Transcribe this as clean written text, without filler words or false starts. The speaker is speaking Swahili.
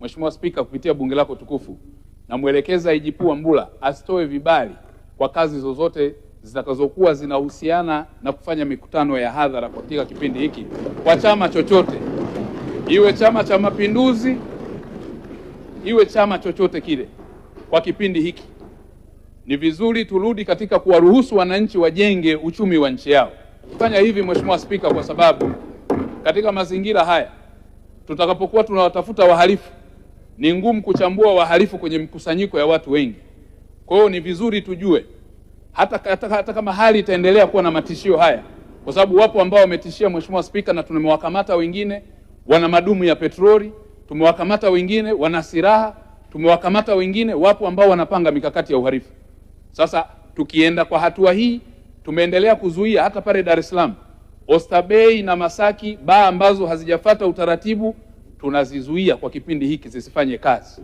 Mheshimiwa Spika, kupitia bunge lako tukufu, namwelekeza IGP Wambura asitoe vibali kwa kazi zozote zitakazokuwa zinahusiana na kufanya mikutano ya hadhara katika kipindi hiki kwa chama chochote, iwe Chama cha Mapinduzi, iwe chama chochote kile. Kwa kipindi hiki ni vizuri turudi katika kuwaruhusu wananchi wajenge uchumi wa nchi yao. Fanya hivi Mheshimiwa Spika, kwa sababu katika mazingira haya tutakapokuwa tunawatafuta wahalifu, ni ngumu kuchambua wahalifu kwenye mkusanyiko ya watu wengi. Kwa hiyo ni vizuri tujue hata kama hali itaendelea kuwa na matishio haya, kwa sababu wapo ambao wametishia Mheshimiwa Spika, na tumewakamata wengine wana madumu ya petroli, tumewakamata wengine wana silaha, tumewakamata wengine, wapo ambao wanapanga mikakati ya uhalifu. Sasa tukienda kwa hatua hii, tumeendelea kuzuia hata pale Dar es Salaam, Oysterbay na Masaki, baa ambazo hazijafuata utaratibu tunazizuia kwa kipindi hiki zisifanye kazi.